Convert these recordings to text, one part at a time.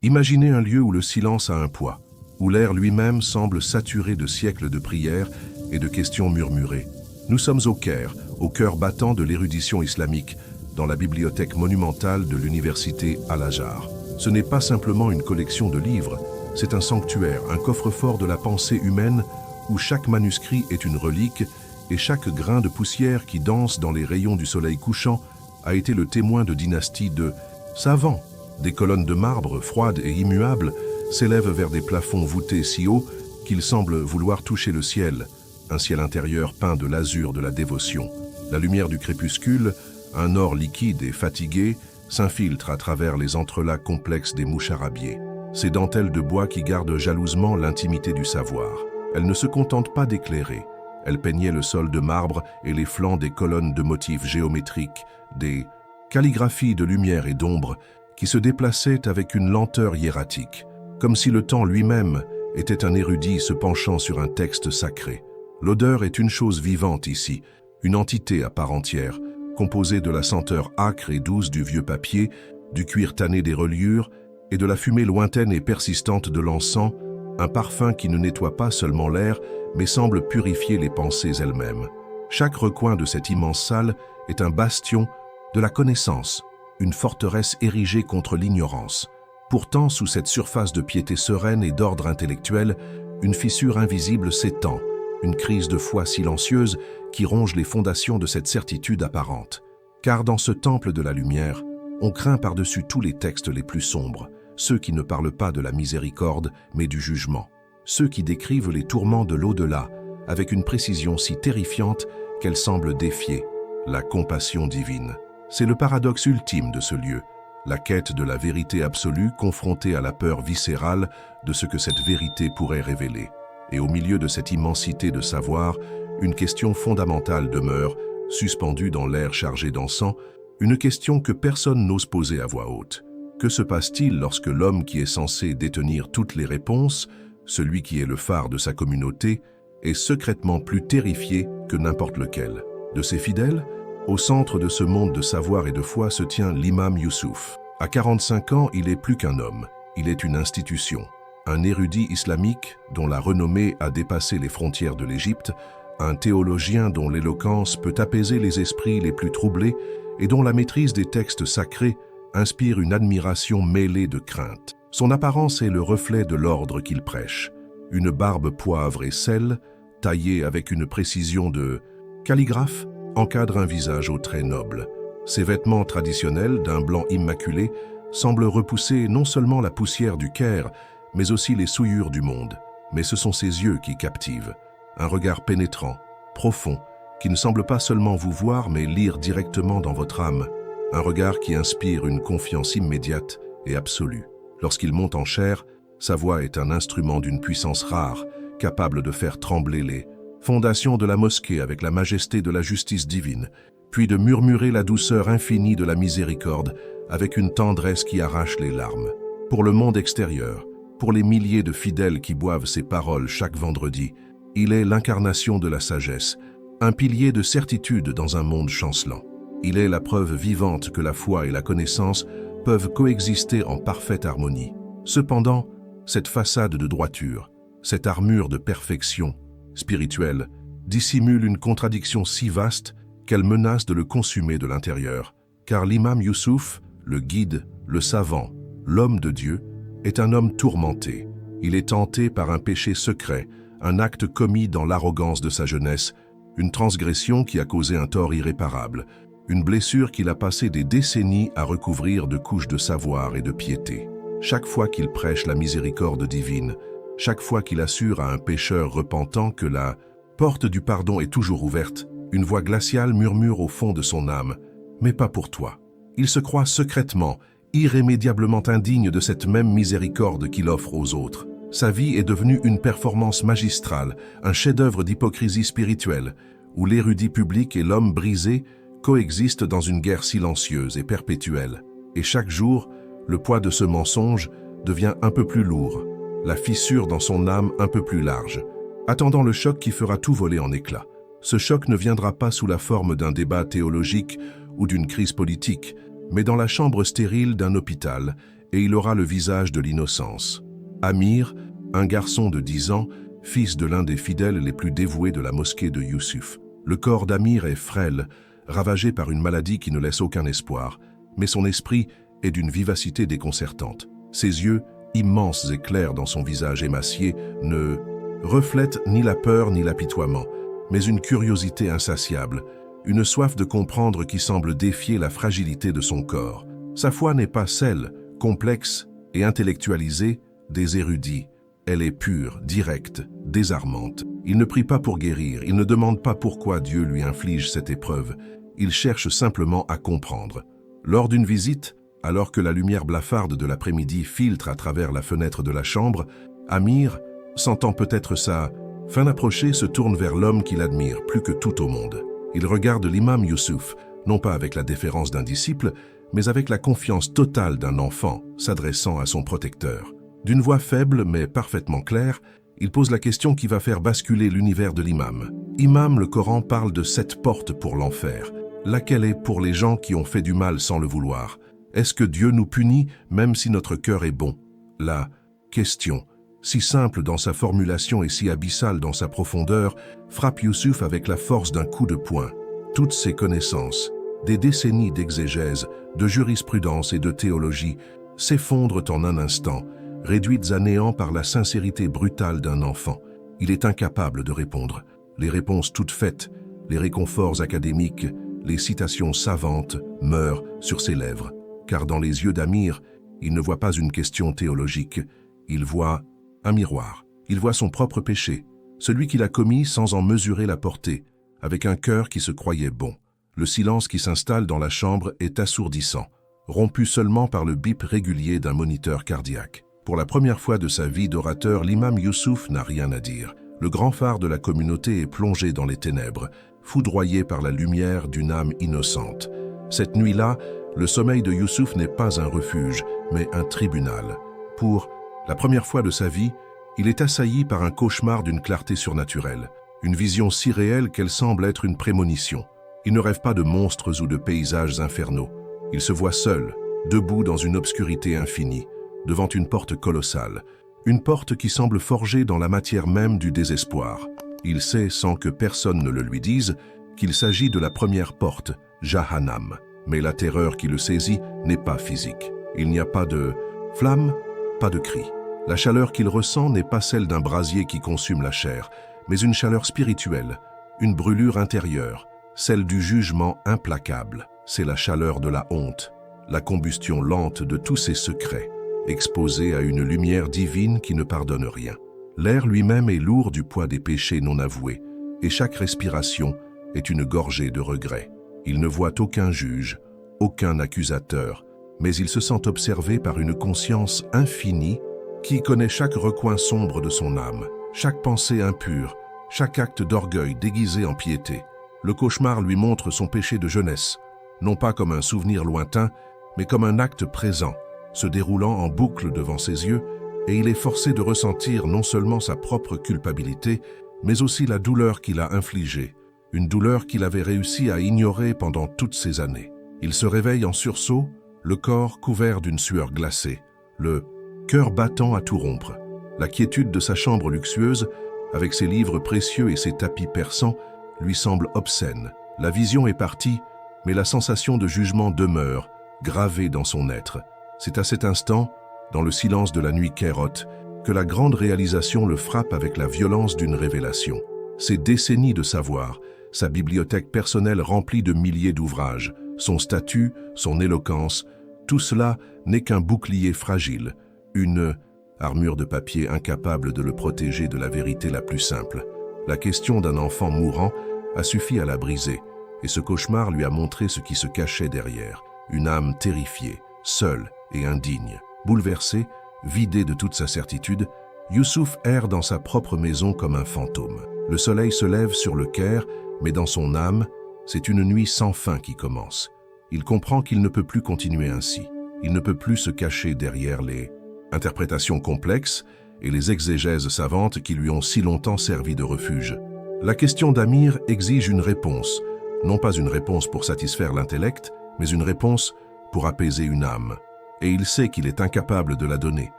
Imaginez un lieu où le silence a un poids, où l'air lui-même semble saturé de siècles de prières et de questions murmurées. Nous sommes au Caire, au cœur battant de l'érudition islamique, dans la bibliothèque monumentale de l'université Al-Azhar. Ce n'est pas simplement une collection de livres, c'est un sanctuaire, un coffre-fort de la pensée humaine où chaque manuscrit est une relique et chaque grain de poussière qui danse dans les rayons du soleil couchant a été le témoin de dynasties de savants. Des colonnes de marbre, froides et immuables, s'élèvent vers des plafonds voûtés si haut qu'ils semblent vouloir toucher le ciel, un ciel intérieur peint de l'azur de la dévotion. La lumière du crépuscule, un or liquide et fatigué, s'infiltre à travers les entrelacs complexes des moucharabiés. Ces dentelles de bois qui gardent jalousement l'intimité du savoir. Elles ne se contentent pas d'éclairer. Elles peignaient le sol de marbre et les flancs des colonnes de motifs géométriques, des calligraphies de lumière et d'ombre qui se déplaçaient avec une lenteur hiératique, comme si le temps lui-même était un érudit se penchant sur un texte sacré. L'odeur est une chose vivante ici, une entité à part entière, composée de la senteur âcre et douce du vieux papier, du cuir tanné des reliures et de la fumée lointaine et persistante de l'encens, un parfum qui ne nettoie pas seulement l'air, mais semble purifier les pensées elles-mêmes. Chaque recoin de cette immense salle est un bastion de la connaissance, une forteresse érigée contre l'ignorance. Pourtant, sous cette surface de piété sereine et d'ordre intellectuel, une fissure invisible s'étend, une crise de foi silencieuse qui ronge les fondations de cette certitude apparente. Car dans ce temple de la lumière, on craint par-dessus tous les textes les plus sombres, ceux qui ne parlent pas de la miséricorde, mais du jugement, ceux qui décrivent les tourments de l'au-delà, avec une précision si terrifiante qu'elle semble défier la compassion divine. C'est le paradoxe ultime de ce lieu, la quête de la vérité absolue confrontée à la peur viscérale de ce que cette vérité pourrait révéler. Et au milieu de cette immensité de savoir, une question fondamentale demeure, suspendue dans l'air chargé d'encens, une question que personne n'ose poser à voix haute. Que se passe-t-il lorsque l'homme qui est censé détenir toutes les réponses, celui qui est le phare de sa communauté, est secrètement plus terrifié que n'importe lequel? De ses fidèles, au centre de ce monde de savoir et de foi se tient l'imam Youssouf. À 45 ans, il est plus qu'un homme, il est une institution. Un érudit islamique dont la renommée a dépassé les frontières de l'Égypte, un théologien dont l'éloquence peut apaiser les esprits les plus troublés et dont la maîtrise des textes sacrés inspire une admiration mêlée de crainte. Son apparence est le reflet de l'ordre qu'il prêche. Une barbe poivre et sel, taillée avec une précision de calligraphe, encadre un visage aux traits nobles. Ses vêtements traditionnels, d'un blanc immaculé, semblent repousser non seulement la poussière du Caire, mais aussi les souillures du monde. Mais ce sont ses yeux qui captivent. Un regard pénétrant, profond, qui ne semble pas seulement vous voir, mais lire directement dans votre âme. Un regard qui inspire une confiance immédiate et absolue. Lorsqu'il monte en chair, sa voix est un instrument d'une puissance rare, capable de faire trembler les fondations de la mosquée avec la majesté de la justice divine, puis de murmurer la douceur infinie de la miséricorde avec une tendresse qui arrache les larmes. Pour le monde extérieur, pour les milliers de fidèles qui boivent ses paroles chaque vendredi, il est l'incarnation de la sagesse, un pilier de certitude dans un monde chancelant. Il est la preuve vivante que la foi et la connaissance peuvent coexister en parfaite harmonie. Cependant, cette façade de droiture, cette armure de perfection spirituelle, dissimule une contradiction si vaste qu'elle menace de le consumer de l'intérieur. Car l'imam Youssouf, le guide, le savant, l'homme de Dieu, est un homme tourmenté. Il est tenté par un péché secret, un acte commis dans l'arrogance de sa jeunesse, une transgression qui a causé un tort irréparable, une blessure qu'il a passé des décennies à recouvrir de couches de savoir et de piété. Chaque fois qu'il prêche la miséricorde divine, chaque fois qu'il assure à un pécheur repentant que la porte du pardon est toujours ouverte, une voix glaciale murmure au fond de son âme « Mais pas pour toi ». Il se croit secrètement, irrémédiablement indigne de cette même miséricorde qu'il offre aux autres. Sa vie est devenue une performance magistrale, un chef-d'œuvre d'hypocrisie spirituelle, où l'érudit public et l'homme brisé coexistent dans une guerre silencieuse et perpétuelle. Et chaque jour, le poids de ce mensonge devient un peu plus lourd, la fissure dans son âme un peu plus large, attendant le choc qui fera tout voler en éclats. Ce choc ne viendra pas sous la forme d'un débat théologique ou d'une crise politique, mais dans la chambre stérile d'un hôpital, et il aura le visage de l'innocence. Amir, un garçon de 10 ans, fils de l'un des fidèles les plus dévoués de la mosquée de Youssouf. Le corps d'Amir est frêle, ravagé par une maladie qui ne laisse aucun espoir, mais son esprit est d'une vivacité déconcertante. Ses yeux, immenses et clairs dans son visage émacié, ne reflètent ni la peur ni l'apitoiement, mais une curiosité insatiable, une soif de comprendre qui semble défier la fragilité de son corps. Sa foi n'est pas celle, complexe et intellectualisée, des érudits. Elle est pure, directe, désarmante. Il ne prie pas pour guérir, il ne demande pas pourquoi Dieu lui inflige cette épreuve. Il cherche simplement à comprendre. Lors d'une visite, alors que la lumière blafarde de l'après-midi filtre à travers la fenêtre de la chambre, Amir, sentant peut-être sa fin approcher, se tourne vers l'homme qu'il admire plus que tout au monde. Il regarde l'imam Youssouf, non pas avec la déférence d'un disciple, mais avec la confiance totale d'un enfant s'adressant à son protecteur. D'une voix faible mais parfaitement claire, il pose la question qui va faire basculer l'univers de l'imam. Imam, le Coran parle de 7 portes pour l'enfer. Laquelle est pour les gens qui ont fait du mal sans le vouloir? Est-ce que Dieu nous punit même si notre cœur est bon? La question, si simple dans sa formulation et si abyssale dans sa profondeur, frappe Youssouf avec la force d'un coup de poing. Toutes ses connaissances, des décennies d'exégèse, de jurisprudence et de théologie, s'effondrent en un instant, réduites à néant par la sincérité brutale d'un enfant. Il est incapable de répondre. Les réponses toutes faites, les réconforts académiques, les citations savantes meurent sur ses lèvres. Car dans les yeux d'Amir, il ne voit pas une question théologique, il voit un miroir. Il voit son propre péché, celui qu'il a commis sans en mesurer la portée, avec un cœur qui se croyait bon. Le silence qui s'installe dans la chambre est assourdissant, rompu seulement par le bip régulier d'un moniteur cardiaque. Pour la première fois de sa vie d'orateur, l'imam Youssouf n'a rien à dire. Le grand phare de la communauté est plongé dans les ténèbres, foudroyé par la lumière d'une âme innocente. Cette nuit-là, le sommeil de Youssouf n'est pas un refuge, mais un tribunal. Pour la première fois de sa vie, il est assailli par un cauchemar d'une clarté surnaturelle, une vision si réelle qu'elle semble être une prémonition. Il ne rêve pas de monstres ou de paysages infernaux. Il se voit seul, debout dans une obscurité infinie, devant une porte colossale, une porte qui semble forgée dans la matière même du désespoir. Il sait, sans que personne ne le lui dise, qu'il s'agit de la première porte, Jahannam. Mais la terreur qui le saisit n'est pas physique. Il n'y a pas de flamme, pas de cri. La chaleur qu'il ressent n'est pas celle d'un brasier qui consume la chair, mais une chaleur spirituelle, une brûlure intérieure, celle du jugement implacable. C'est la chaleur de la honte, la combustion lente de tous ses secrets, exposé à une lumière divine qui ne pardonne rien. L'air lui-même est lourd du poids des péchés non avoués, et chaque respiration est une gorgée de regrets. Il ne voit aucun juge, aucun accusateur, mais il se sent observé par une conscience infinie qui connaît chaque recoin sombre de son âme, chaque pensée impure, chaque acte d'orgueil déguisé en piété. Le cauchemar lui montre son péché de jeunesse, non pas comme un souvenir lointain, mais comme un acte présent, se déroulant en boucle devant ses yeux, et il est forcé de ressentir non seulement sa propre culpabilité, mais aussi la douleur qu'il a infligée, une douleur qu'il avait réussi à ignorer pendant toutes ces années. Il se réveille en sursaut, le corps couvert d'une sueur glacée, le cœur battant à tout rompre. La quiétude de sa chambre luxueuse, avec ses livres précieux et ses tapis persans, lui semble obscène. La vision est partie, mais la sensation de jugement demeure, gravée dans son être. C'est à cet instant, dans le silence de la nuit kairote, que la grande réalisation le frappe avec la violence d'une révélation. Ses décennies de savoir, sa bibliothèque personnelle remplie de milliers d'ouvrages, son statut, son éloquence, tout cela n'est qu'un bouclier fragile, une armure de papier incapable de le protéger de la vérité la plus simple. La question d'un enfant mourant a suffi à la briser, et ce cauchemar lui a montré ce qui se cachait derrière, une âme terrifiée, seule et indigne. Bouleversé, vidé de toute sa certitude, Youssouf erre dans sa propre maison comme un fantôme. Le soleil se lève sur le Caire, mais dans son âme, c'est une nuit sans fin qui commence. Il comprend qu'il ne peut plus continuer ainsi. Il ne peut plus se cacher derrière les interprétations complexes et les exégèses savantes qui lui ont si longtemps servi de refuge. La question d'Amir exige une réponse, non pas une réponse pour satisfaire l'intellect, mais une réponse pour apaiser une âme. et il sait qu'il est incapable de la donner,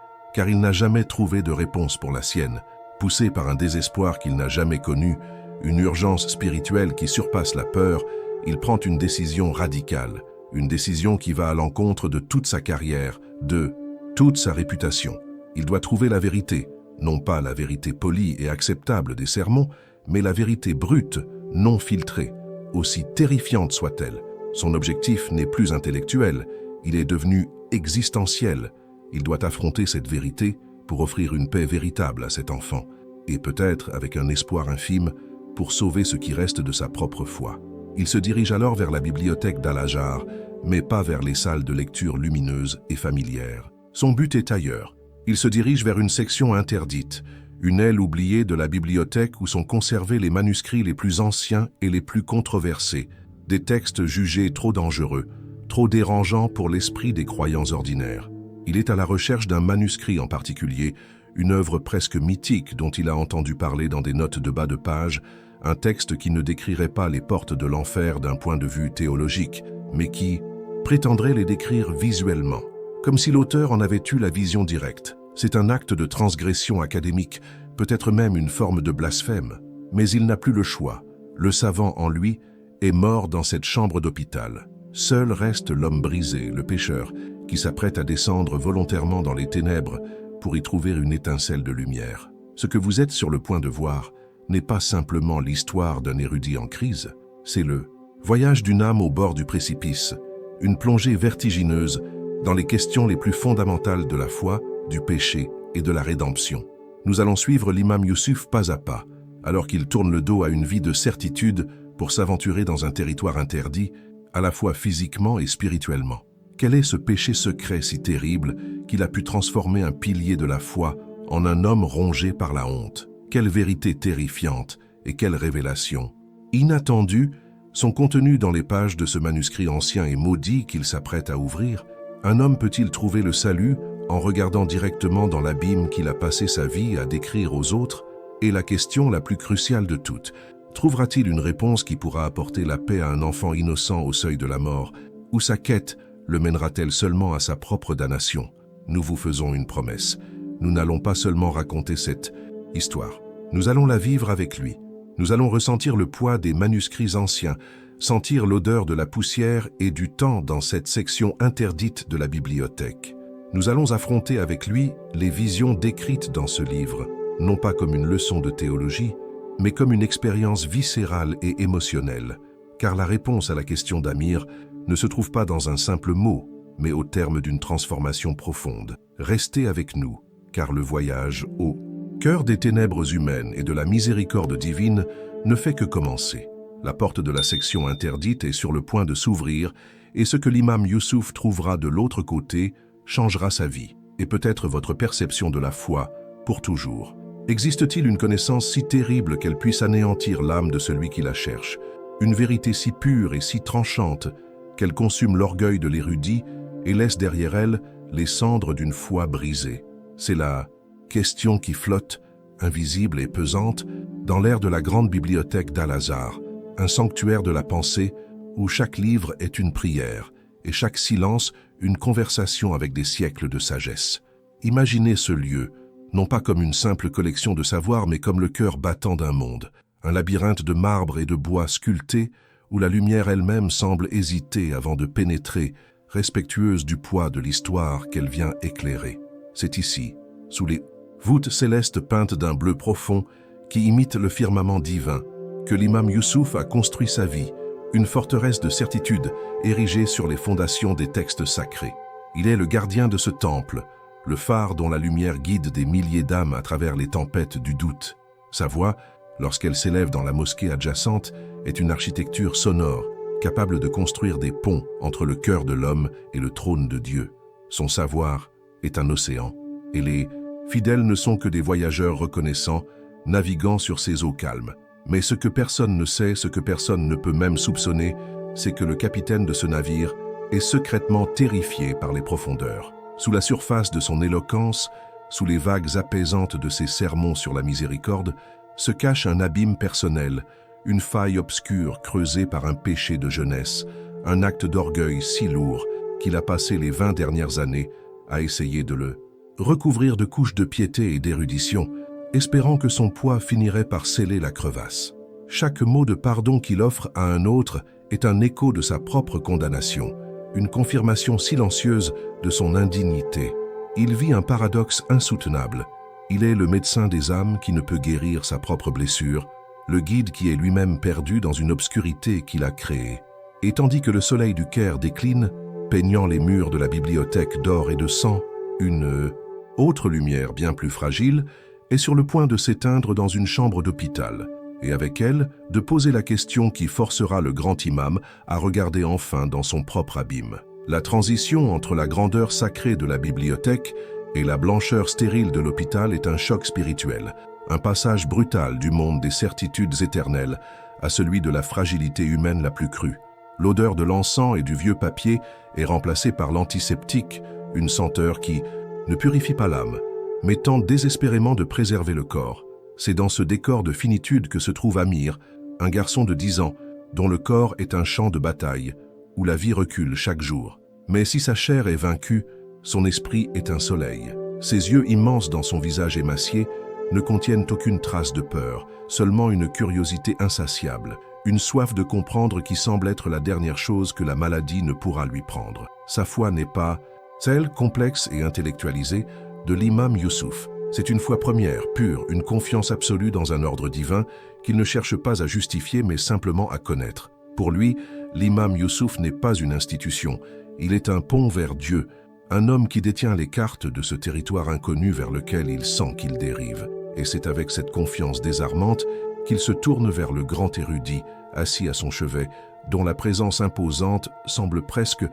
car il n'a jamais trouvé de réponse pour la sienne. Poussé par un désespoir qu'il n'a jamais connu, une urgence spirituelle qui surpasse la peur, il prend une décision radicale, une décision qui va à l'encontre de toute sa carrière, de toute sa réputation. Il doit trouver la vérité, non pas la vérité polie et acceptable des sermons, mais la vérité brute, non filtrée, aussi terrifiante soit-elle. Son objectif n'est plus intellectuel, il est devenu existentiel. Il doit affronter cette vérité pour offrir une paix véritable à cet enfant, et peut-être, avec un espoir infime, pour sauver ce qui reste de sa propre foi. Il se dirige alors vers la bibliothèque d'Al-Azhar, mais pas vers les salles de lecture lumineuses et familières. Son but est ailleurs. Il se dirige vers une section interdite, une aile oubliée de la bibliothèque où sont conservés les manuscrits les plus anciens et les plus controversés, des textes jugés trop dangereux, trop dérangeants pour l'esprit des croyants ordinaires. Il est à la recherche d'un manuscrit en particulier, une œuvre presque mythique dont il a entendu parler dans des notes de bas de page, un texte qui ne décrirait pas les portes de l'enfer d'un point de vue théologique, mais qui prétendrait les décrire visuellement, comme si l'auteur en avait eu la vision directe. C'est un acte de transgression académique, peut-être même une forme de blasphème, mais il n'a plus le choix. Le savant en lui est mort dans cette chambre d'hôpital. Seul reste l'homme brisé, le pécheur, qui s'apprête à descendre volontairement dans les ténèbres pour y trouver une étincelle de lumière. Ce que vous êtes sur le point de voir n'est pas simplement l'histoire d'un érudit en crise, c'est le voyage d'une âme au bord du précipice, une plongée vertigineuse dans les questions les plus fondamentales de la foi, du péché et de la rédemption. Nous allons suivre l'imam Youssouf pas à pas, alors qu'il tourne le dos à une vie de certitude pour s'aventurer dans un territoire interdit, à la fois physiquement et spirituellement. Quel est ce péché secret si terrible qu'il a pu transformer un pilier de la foi en un homme rongé par la honte? Quelle vérité terrifiante et quelle révélation! Inattendue, sont contenus dans les pages de ce manuscrit ancien et maudit qu'il s'apprête à ouvrir. Un homme peut-il trouver le salut en regardant directement dans l'abîme qu'il a passé sa vie à décrire aux autres? Et la question la plus cruciale de toutes, trouvera-t-il une réponse qui pourra apporter la paix à un enfant innocent au seuil de la mort, ou sa quête le mènera-t-elle seulement à sa propre damnation? Nous vous faisons une promesse. Nous n'allons pas seulement raconter cette histoire. Nous allons la vivre avec lui. Nous allons ressentir le poids des manuscrits anciens, sentir l'odeur de la poussière et du temps dans cette section interdite de la bibliothèque. Nous allons affronter avec lui les visions décrites dans ce livre, non pas comme une leçon de théologie, mais comme une expérience viscérale et émotionnelle, car la réponse à la question d'Amir ne se trouve pas dans un simple mot, mais au terme d'une transformation profonde. Restez avec nous, car le voyage au cœur des ténèbres humaines et de la miséricorde divine ne fait que commencer. La porte de la section interdite est sur le point de s'ouvrir et ce que l'imam Youssouf trouvera de l'autre côté changera sa vie et peut-être votre perception de la foi pour toujours. Existe-t-il une connaissance si terrible qu'elle puisse anéantir l'âme de celui qui la cherche, une vérité si pure et si tranchante qu'elle consume l'orgueil de l'érudit et laisse derrière elle les cendres d'une foi brisée? C'est la question qui flotte, invisible et pesante, dans l'air de la grande bibliothèque d'Al-Azhar, un sanctuaire de la pensée où chaque livre est une prière et chaque silence une conversation avec des siècles de sagesse. Imaginez ce lieu, non pas comme une simple collection de savoirs, mais comme le cœur battant d'un monde, un labyrinthe de marbre et de bois sculptés où la lumière elle-même semble hésiter avant de pénétrer, respectueuse du poids de l'histoire qu'elle vient éclairer. C'est ici, sous les voûtes célestes peintes d'un bleu profond qui imite le firmament divin, que l'imam Youssouf a construit sa vie, une forteresse de certitude érigée sur les fondations des textes sacrés. Il est le gardien de ce temple, le phare dont la lumière guide des milliers d'âmes à travers les tempêtes du doute. Sa voix, lorsqu'elle s'élève dans la mosquée adjacente, est une architecture sonore, capable de construire des ponts entre le cœur de l'homme et le trône de Dieu. Son savoir est un océan, et les fidèles ne sont que des voyageurs reconnaissants, naviguant sur ces eaux calmes. Mais ce que personne ne sait, ce que personne ne peut même soupçonner, c'est que le capitaine de ce navire est secrètement terrifié par les profondeurs. Sous la surface de son éloquence, sous les vagues apaisantes de ses sermons sur la miséricorde, se cache un abîme personnel, une faille obscure creusée par un péché de jeunesse, un acte d'orgueil si lourd qu'il a passé les 20 dernières années à essayer de le recouvrir de couches de piété et d'érudition, espérant que son poids finirait par sceller la crevasse. Chaque mot de pardon qu'il offre à un autre est un écho de sa propre condamnation, une confirmation silencieuse de son indignité. Il vit un paradoxe insoutenable. Il est le médecin des âmes qui ne peut guérir sa propre blessure, le guide qui est lui-même perdu dans une obscurité qu'il a créée. Et tandis que le soleil du Caire décline, peignant les murs de la bibliothèque d'or et de sang, une autre lumière bien plus fragile est sur le point de s'éteindre dans une chambre d'hôpital, et avec elle, de poser la question qui forcera le grand imam à regarder enfin dans son propre abîme. La transition entre la grandeur sacrée de la bibliothèque et la blancheur stérile de l'hôpital est un choc spirituel, un passage brutal du monde des certitudes éternelles à celui de la fragilité humaine la plus crue. L'odeur de l'encens et du vieux papier est remplacée par l'antiseptique, une senteur qui ne purifie pas l'âme, mais tente désespérément de préserver le corps. C'est dans ce décor de finitude que se trouve Amir, un garçon de 10 ans, dont le corps est un champ de bataille, où la vie recule chaque jour. Mais si sa chair est vaincue, son esprit est un soleil. Ses yeux immenses dans son visage émacié ne contiennent aucune trace de peur, seulement une curiosité insatiable, une soif de comprendre qui semble être la dernière chose que la maladie ne pourra lui prendre. Sa foi n'est pas celle complexe et intellectualisée de l'imam Youssouf. C'est une foi première, pure, une confiance absolue dans un ordre divin qu'il ne cherche pas à justifier mais simplement à connaître. Pour lui, l'imam Youssouf n'est pas une institution, il est un pont vers Dieu, un homme qui détient les cartes de ce territoire inconnu vers lequel il sent qu'il dérive. Et c'est avec cette confiance désarmante qu'il se tourne vers le grand érudit, assis à son chevet, dont la présence imposante semble presque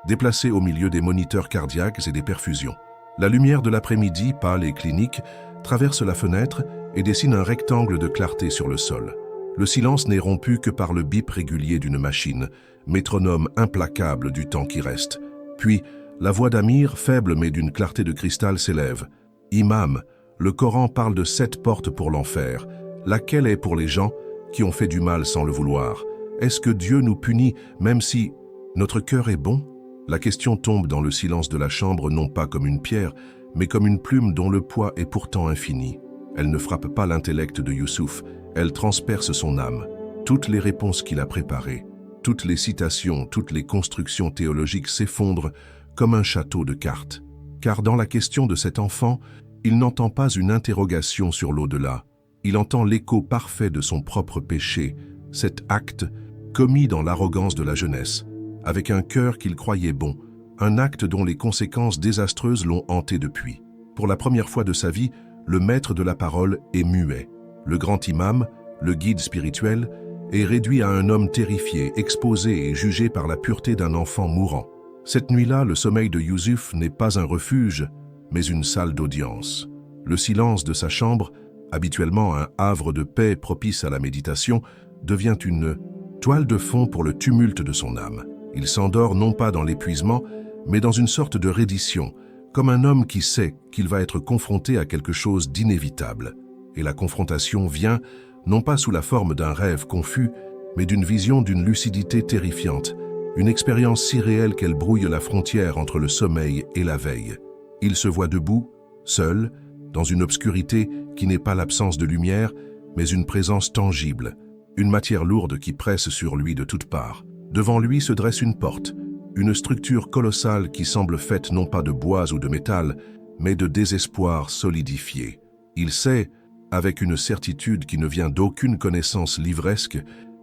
déplacée au milieu des moniteurs cardiaques et des perfusions. La lumière de l'après-midi, pâle et clinique, traverse la fenêtre et dessine un rectangle de clarté sur le sol. Le silence n'est rompu que par le bip régulier d'une machine, métronome implacable du temps qui reste. Puis, la voix d'Amir, faible mais d'une clarté de cristal, s'élève. « Imam, le Coran parle de 7 portes pour l'enfer. Laquelle est pour les gens qui ont fait du mal sans le vouloir? Est-ce que Dieu nous punit même si notre cœur est bon ?» La question tombe dans le silence de la chambre non pas comme une pierre, mais comme une plume dont le poids est pourtant infini. Elle ne frappe pas l'intellect de Youssouf, elle transperce son âme. Toutes les réponses qu'il a préparées, toutes les citations, toutes les constructions théologiques s'effondrent comme un château de cartes. Car dans la question de cet enfant, il n'entend pas une interrogation sur l'au-delà. Il entend l'écho parfait de son propre péché, cet acte commis dans l'arrogance de la jeunesse, avec un cœur qu'il croyait bon, un acte dont les conséquences désastreuses l'ont hanté depuis. Pour la première fois de sa vie, le maître de la parole est muet. Le grand imam, le guide spirituel, est réduit à un homme terrifié, exposé et jugé par la pureté d'un enfant mourant. Cette nuit-là, le sommeil de Youssouf n'est pas un refuge, mais une salle d'audience. Le silence de sa chambre, habituellement un havre de paix propice à la méditation, devient une toile de fond pour le tumulte de son âme. Il s'endort non pas dans l'épuisement, mais dans une sorte de reddition, comme un homme qui sait qu'il va être confronté à quelque chose d'inévitable. Et la confrontation vient, non pas sous la forme d'un rêve confus, mais d'une vision d'une lucidité terrifiante, une expérience si réelle qu'elle brouille la frontière entre le sommeil et la veille. Il se voit debout, seul, dans une obscurité qui n'est pas l'absence de lumière, mais une présence tangible, une matière lourde qui presse sur lui de toutes parts. Devant lui se dresse une porte, une structure colossale qui semble faite non pas de bois ou de métal, mais de désespoir solidifié. Il sait, avec une certitude qui ne vient d'aucune connaissance livresque,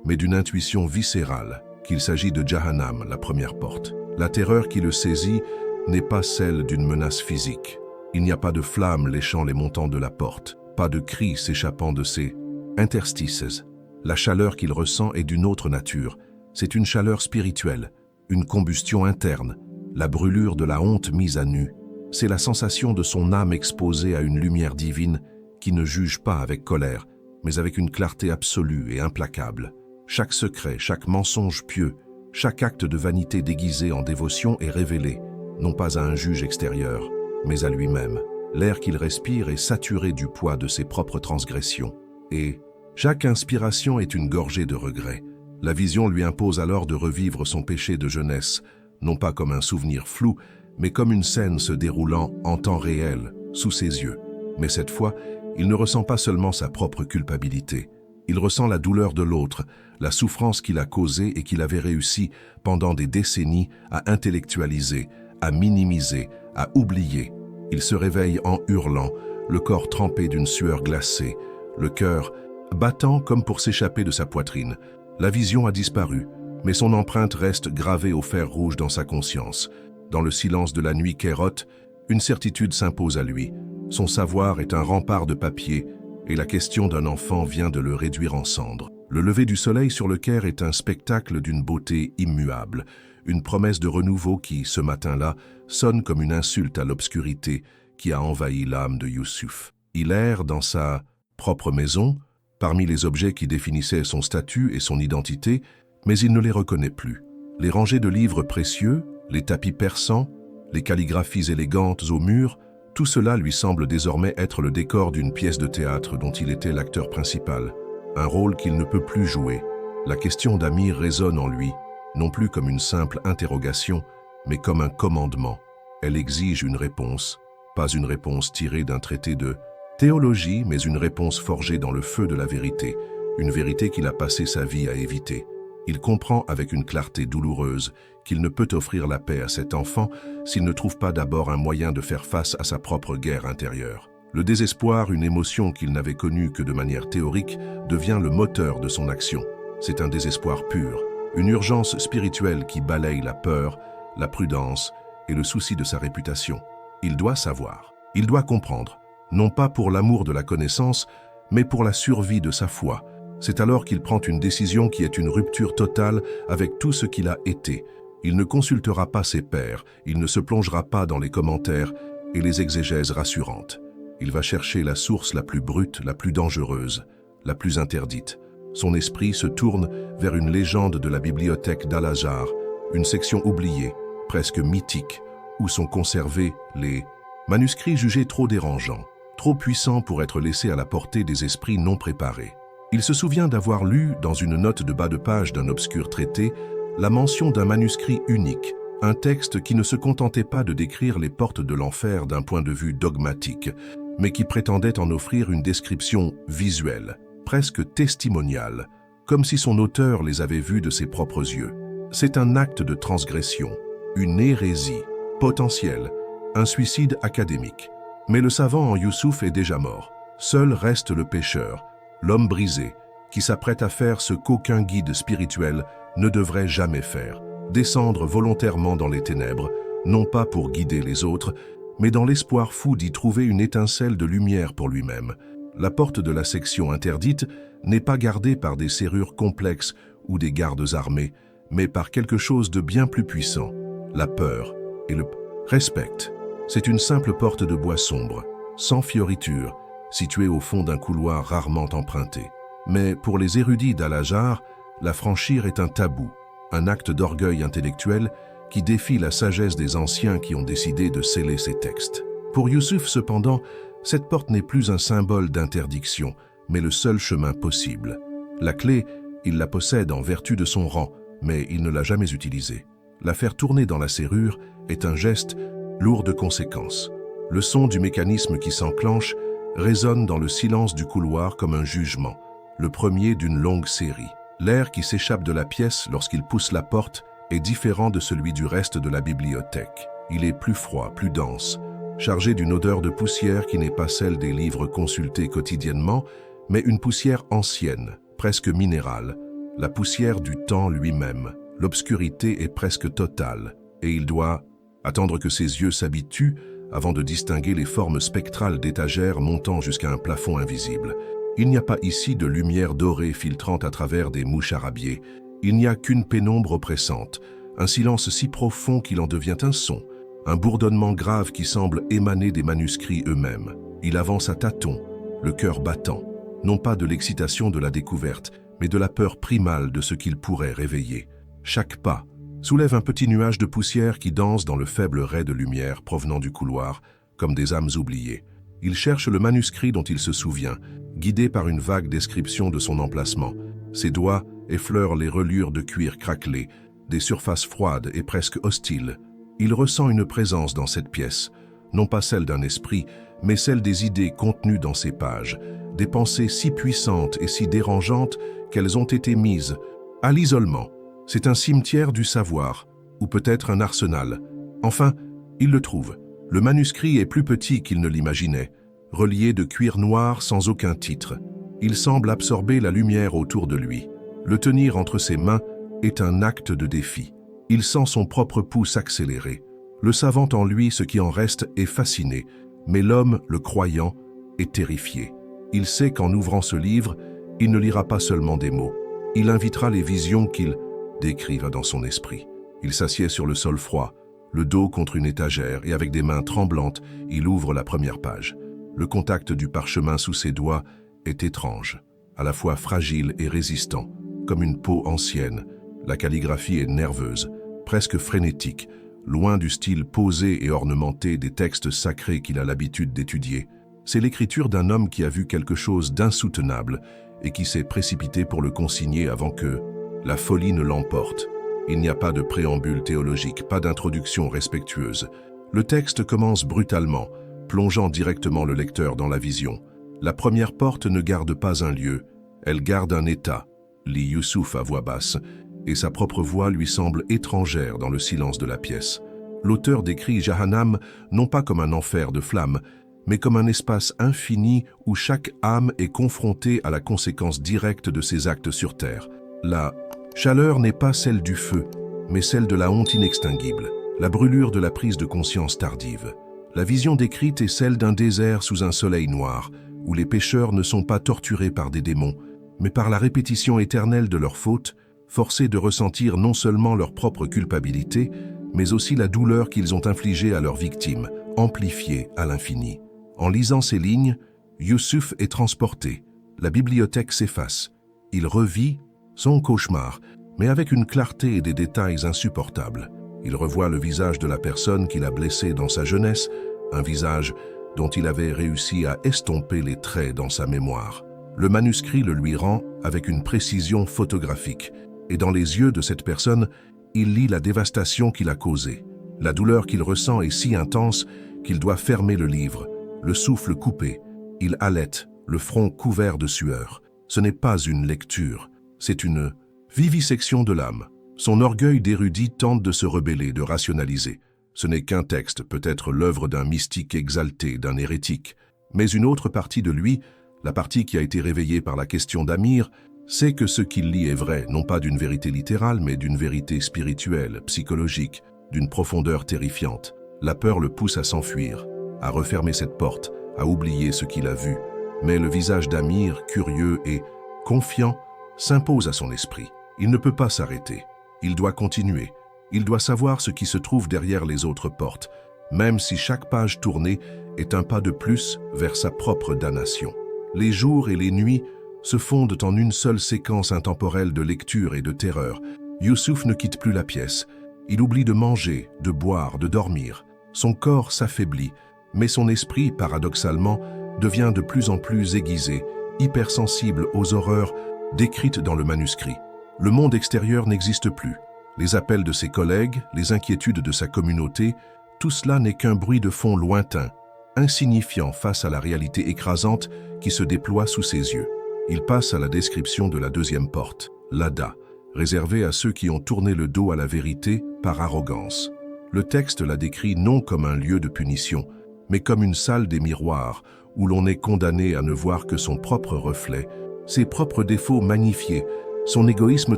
mais d'une intuition viscérale, qu'il s'agit de Jahannam, la première porte. La terreur qui le saisit n'est pas celle d'une menace physique. Il n'y a pas de flammes léchant les montants de la porte, pas de cris s'échappant de ses interstices. La chaleur qu'il ressent est d'une autre nature. C'est une chaleur spirituelle, une combustion interne, la brûlure de la honte mise à nu. C'est la sensation de son âme exposée à une lumière divine qui ne juge pas avec colère, mais avec une clarté absolue et implacable. Chaque secret, chaque mensonge pieux, chaque acte de vanité déguisé en dévotion est révélé, non pas à un juge extérieur, mais à lui-même. L'air qu'il respire est saturé du poids de ses propres transgressions. Et chaque inspiration est une gorgée de regret. La vision lui impose alors de revivre son péché de jeunesse, non pas comme un souvenir flou, mais comme une scène se déroulant en temps réel, sous ses yeux. Mais cette fois, il ne ressent pas seulement sa propre culpabilité. Il ressent la douleur de l'autre, la souffrance qu'il a causée et qu'il avait réussi pendant des décennies à intellectualiser, à minimiser, à oublier. Il se réveille en hurlant, le corps trempé d'une sueur glacée, le cœur battant comme pour s'échapper de sa poitrine. La vision a disparu, mais son empreinte reste gravée au fer rouge dans sa conscience. Dans le silence de la nuit qu'érote, une certitude s'impose à lui. Son savoir est un rempart de papier, et la question d'un enfant vient de le réduire en cendres. Le lever du soleil sur le Caire est un spectacle d'une beauté immuable, une promesse de renouveau qui, ce matin-là, sonne comme une insulte à l'obscurité qui a envahi l'âme de Youssouf. Il erre dans sa propre maison, parmi les objets qui définissaient son statut et son identité, mais il ne les reconnaît plus. Les rangées de livres précieux, les tapis persans, les calligraphies élégantes aux murs, tout cela lui semble désormais être le décor d'une pièce de théâtre dont il était l'acteur principal, un rôle qu'il ne peut plus jouer. La question d'Amir résonne en lui, non plus comme une simple interrogation, mais comme un commandement. Elle exige une réponse, pas une réponse tirée d'un traité de théologie, mais une réponse forgée dans le feu de la vérité, une vérité qu'il a passé sa vie à éviter. Il comprend avec une clarté douloureuse qu'il ne peut offrir la paix à cet enfant s'il ne trouve pas d'abord un moyen de faire face à sa propre guerre intérieure. Le désespoir, une émotion qu'il n'avait connue que de manière théorique, devient le moteur de son action. C'est un désespoir pur, une urgence spirituelle qui balaye la peur, la prudence et le souci de sa réputation. Il doit savoir, il doit comprendre, non pas pour l'amour de la connaissance, mais pour la survie de sa foi. C'est alors qu'il prend une décision qui est une rupture totale avec tout ce qu'il a été. Il ne consultera pas ses pairs, il ne se plongera pas dans les commentaires et les exégèses rassurantes. Il va chercher la source la plus brute, la plus dangereuse, la plus interdite. Son esprit se tourne vers une légende de la bibliothèque d'Al-Azhar, une section oubliée, presque mythique, où sont conservés les manuscrits jugés trop dérangeants, trop puissants pour être laissés à la portée des esprits non préparés. Il se souvient d'avoir lu, dans une note de bas de page d'un obscur traité, la mention d'un manuscrit unique, un texte qui ne se contentait pas de décrire les portes de l'enfer d'un point de vue dogmatique, mais qui prétendait en offrir une description visuelle, presque testimoniale, comme si son auteur les avait vus de ses propres yeux. C'est un acte de transgression, une hérésie potentielle, un suicide académique. Mais le savant en Youssouf est déjà mort. Seul reste le pécheur, l'homme brisé, qui s'apprête à faire ce qu'aucun guide spirituel ne devrait jamais faire, descendre volontairement dans les ténèbres, non pas pour guider les autres, mais dans l'espoir fou d'y trouver une étincelle de lumière pour lui-même. La porte de la section interdite n'est pas gardée par des serrures complexes ou des gardes armés, mais par quelque chose de bien plus puissant, la peur et le respect. C'est une simple porte de bois sombre, sans fioritures, située au fond d'un couloir rarement emprunté. Mais pour les érudits d'Al-Azhar, la franchir est un tabou, un acte d'orgueil intellectuel qui défie la sagesse des anciens qui ont décidé de sceller ces textes. Pour Youssouf, cependant, cette porte n'est plus un symbole d'interdiction, mais le seul chemin possible. La clé, il la possède en vertu de son rang, mais il ne l'a jamais utilisée. La faire tourner dans la serrure est un geste lourd de conséquences. Le son du mécanisme qui s'enclenche résonne dans le silence du couloir comme un jugement, le premier d'une longue série. L'air qui s'échappe de la pièce lorsqu'il pousse la porte est différent de celui du reste de la bibliothèque. Il est plus froid, plus dense, chargé d'une odeur de poussière qui n'est pas celle des livres consultés quotidiennement, mais une poussière ancienne, presque minérale, la poussière du temps lui-même. L'obscurité est presque totale, et il doit attendre que ses yeux s'habituent avant de distinguer les formes spectrales d'étagères montant jusqu'à un plafond invisible. Il n'y a pas ici de lumière dorée filtrant à travers des mouches arabiées. Il n'y a qu'une pénombre oppressante, un silence si profond qu'il en devient un son, un bourdonnement grave qui semble émaner des manuscrits eux-mêmes. Il avance à tâtons, le cœur battant, non pas de l'excitation de la découverte, mais de la peur primale de ce qu'il pourrait réveiller. Chaque pas soulève un petit nuage de poussière qui danse dans le faible rai de lumière provenant du couloir, comme des âmes oubliées. Il cherche le manuscrit dont il se souvient, guidé par une vague description de son emplacement. Ses doigts effleurent les reliures de cuir craquelé, des surfaces froides et presque hostiles. Il ressent une présence dans cette pièce, non pas celle d'un esprit, mais celle des idées contenues dans ces pages, des pensées si puissantes et si dérangeantes qu'elles ont été mises à l'isolement. C'est un cimetière du savoir, ou peut-être un arsenal. Enfin, il le trouve. Le manuscrit est plus petit qu'il ne l'imaginait, relié de cuir noir sans aucun titre. Il semble absorber la lumière autour de lui. Le tenir entre ses mains est un acte de défi. Il sent son propre pouls accélérer. Le savant en lui, ce qui en reste, est fasciné, mais l'homme, le croyant, est terrifié. Il sait qu'en ouvrant ce livre, il ne lira pas seulement des mots. Il invitera les visions qu'il décriva dans son esprit. Il s'assied sur le sol froid, le dos contre une étagère, et avec des mains tremblantes, il ouvre la première page. Le contact du parchemin sous ses doigts est étrange, à la fois fragile et résistant, comme une peau ancienne. La calligraphie est nerveuse, presque frénétique, loin du style posé et ornementé des textes sacrés qu'il a l'habitude d'étudier. C'est l'écriture d'un homme qui a vu quelque chose d'insoutenable et qui s'est précipité pour le consigner avant que la folie ne l'emporte. Il n'y a pas de préambule théologique, pas d'introduction respectueuse. Le texte commence brutalement, plongeant directement le lecteur dans la vision. La première porte ne garde pas un lieu, elle garde un état, lit Youssouf à voix basse, et sa propre voix lui semble étrangère dans le silence de la pièce. L'auteur décrit Jahannam non pas comme un enfer de flammes, mais comme un espace infini où chaque âme est confrontée à la conséquence directe de ses actes sur terre. La chaleur n'est pas celle du feu, mais celle de la honte inextinguible, la brûlure de la prise de conscience tardive. La vision décrite est celle d'un désert sous un soleil noir, où les pécheurs ne sont pas torturés par des démons, mais par la répétition éternelle de leurs fautes, forcés de ressentir non seulement leur propre culpabilité, mais aussi la douleur qu'ils ont infligée à leurs victimes, amplifiée à l'infini. En lisant ces lignes, Youssouf est transporté. La bibliothèque s'efface. Il revit son cauchemar, mais avec une clarté et des détails insupportables. Il revoit le visage de la personne qu'il a blessée dans sa jeunesse, un visage dont il avait réussi à estomper les traits dans sa mémoire. Le manuscrit le lui rend avec une précision photographique, et dans les yeux de cette personne, il lit la dévastation qu'il a causée. La douleur qu'il ressent est si intense qu'il doit fermer le livre, le souffle coupé. Il halète, le front couvert de sueur. Ce n'est pas une lecture, c'est une vivisection de l'âme. Son orgueil d'érudit tente de se rebeller, de rationaliser. Ce n'est qu'un texte, peut-être l'œuvre d'un mystique exalté, d'un hérétique. Mais une autre partie de lui, la partie qui a été réveillée par la question d'Amir, sait que ce qu'il lit est vrai, non pas d'une vérité littérale, mais d'une vérité spirituelle, psychologique, d'une profondeur terrifiante. La peur le pousse à s'enfuir, à refermer cette porte, à oublier ce qu'il a vu. Mais le visage d'Amir, curieux et confiant, s'impose à son esprit. Il ne peut pas s'arrêter. Il doit continuer. Il doit savoir ce qui se trouve derrière les autres portes, même si chaque page tournée est un pas de plus vers sa propre damnation. Les jours et les nuits se fondent en une seule séquence intemporelle de lecture et de terreur. Youssouf ne quitte plus la pièce. Il oublie de manger, de boire, de dormir. Son corps s'affaiblit, mais son esprit, paradoxalement, devient de plus en plus aiguisé, hypersensible aux horreurs décrites dans le manuscrit. Le monde extérieur n'existe plus. Les appels de ses collègues, les inquiétudes de sa communauté, tout cela n'est qu'un bruit de fond lointain, insignifiant face à la réalité écrasante qui se déploie sous ses yeux. Il passe à la description de la deuxième porte, l'Ada, réservée à ceux qui ont tourné le dos à la vérité par arrogance. Le texte la décrit non comme un lieu de punition, mais comme une salle des miroirs où l'on est condamné à ne voir que son propre reflet, ses propres défauts magnifiés, son égoïsme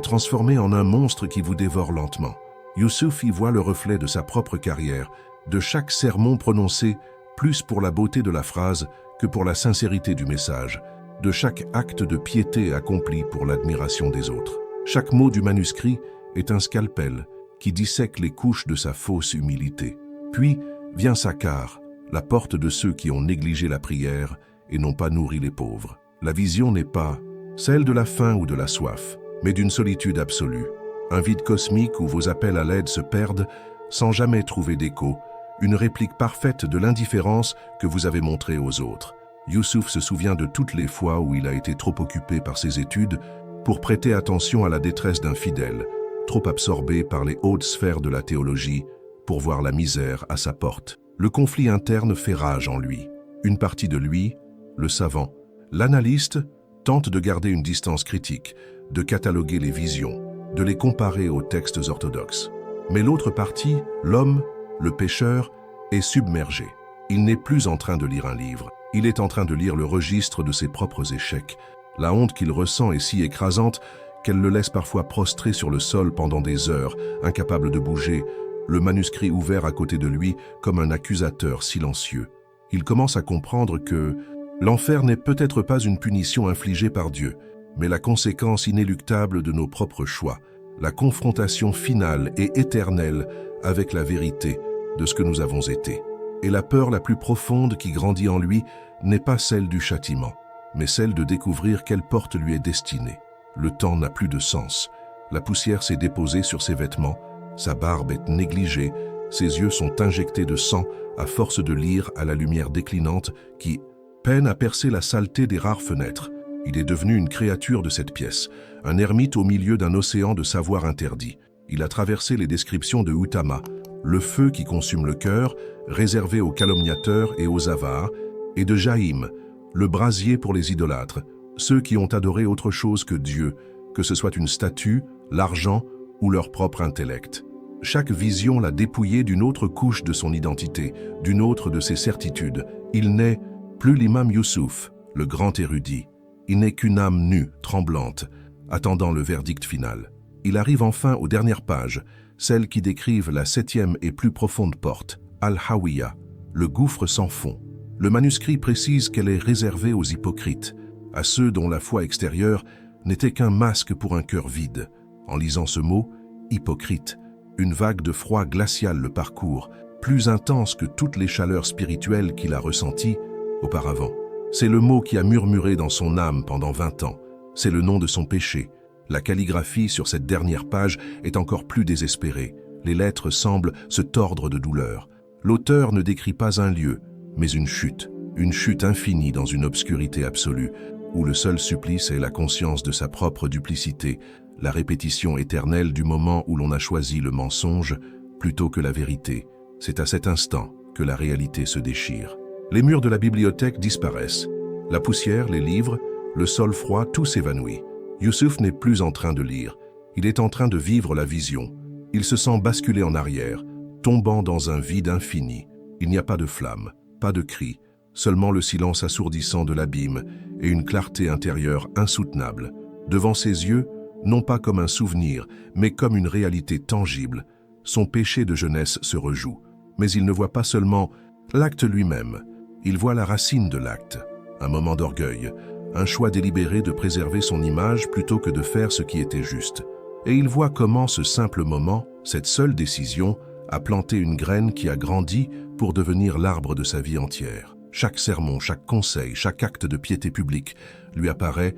transformé en un monstre qui vous dévore lentement. Youssouf y voit le reflet de sa propre carrière, de chaque sermon prononcé, plus pour la beauté de la phrase que pour la sincérité du message, de chaque acte de piété accompli pour l'admiration des autres. Chaque mot du manuscrit est un scalpel qui dissèque les couches de sa fausse humilité. Puis vient Sakar, la porte de ceux qui ont négligé la prière et n'ont pas nourri les pauvres. La vision n'est pas celle de la faim ou de la soif, mais d'une solitude absolue. Un vide cosmique où vos appels à l'aide se perdent sans jamais trouver d'écho, une réplique parfaite de l'indifférence que vous avez montrée aux autres. Youssouf se souvient de toutes les fois où il a été trop occupé par ses études pour prêter attention à la détresse d'un fidèle, trop absorbé par les hautes sphères de la théologie pour voir la misère à sa porte. Le conflit interne fait rage en lui. Une partie de lui, le savant, l'analyste, tente de garder une distance critique, de cataloguer les visions, de les comparer aux textes orthodoxes. Mais l'autre partie, l'homme, le pécheur, est submergé. Il n'est plus en train de lire un livre, il est en train de lire le registre de ses propres échecs. La honte qu'il ressent est si écrasante qu'elle le laisse parfois prostré sur le sol pendant des heures, incapable de bouger, le manuscrit ouvert à côté de lui comme un accusateur silencieux. Il commence à comprendre que l'enfer n'est peut-être pas une punition infligée par Dieu, mais la conséquence inéluctable de nos propres choix, la confrontation finale et éternelle avec la vérité de ce que nous avons été. Et la peur la plus profonde qui grandit en lui n'est pas celle du châtiment, mais celle de découvrir quelle porte lui est destinée. Le temps n'a plus de sens. La poussière s'est déposée sur ses vêtements, sa barbe est négligée, ses yeux sont injectés de sang à force de lire à la lumière déclinante qui peine à percer la saleté des rares fenêtres. Il est devenu une créature de cette pièce, un ermite au milieu d'un océan de savoir interdit. Il a traversé les descriptions de Utama, le feu qui consume le cœur, réservé aux calomniateurs et aux avares, et de Jaïm, le brasier pour les idolâtres, ceux qui ont adoré autre chose que Dieu, que ce soit une statue, l'argent ou leur propre intellect. Chaque vision l'a dépouillé d'une autre couche de son identité, d'une autre de ses certitudes. Il n'est plus l'imam Youssouf, le grand érudit. Il n'est qu'une âme nue, tremblante, attendant le verdict final. Il arrive enfin aux dernières pages, celles qui décrivent la 7e et plus profonde porte, Al-Hawiya, le gouffre sans fond. Le manuscrit précise qu'elle est réservée aux hypocrites, à ceux dont la foi extérieure n'était qu'un masque pour un cœur vide. En lisant ce mot, hypocrite, une vague de froid glacial le parcourt, plus intense que toutes les chaleurs spirituelles qu'il a ressenties auparavant. C'est le mot qui a murmuré dans son âme pendant 20 ans. C'est le nom de son péché. La calligraphie sur cette dernière page est encore plus désespérée. Les lettres semblent se tordre de douleur. L'auteur ne décrit pas un lieu, mais une chute infinie dans une obscurité absolue, où le seul supplice est la conscience de sa propre duplicité, la répétition éternelle du moment où l'on a choisi le mensonge plutôt que la vérité. C'est à cet instant que la réalité se déchire. Les murs de la bibliothèque disparaissent. La poussière, les livres, le sol froid, tout s'évanouit. Youssouf n'est plus en train de lire. Il est en train de vivre la vision. Il se sent basculer en arrière, tombant dans un vide infini. Il n'y a pas de flamme, pas de cri, seulement le silence assourdissant de l'abîme et une clarté intérieure insoutenable. Devant ses yeux, non pas comme un souvenir, mais comme une réalité tangible, son péché de jeunesse se rejoue. Mais il ne voit pas seulement l'acte lui-même, il voit la racine de l'acte, un moment d'orgueil, un choix délibéré de préserver son image plutôt que de faire ce qui était juste. Et il voit comment ce simple moment, cette seule décision, a planté une graine qui a grandi pour devenir l'arbre de sa vie entière. Chaque sermon, chaque conseil, chaque acte de piété publique lui apparaît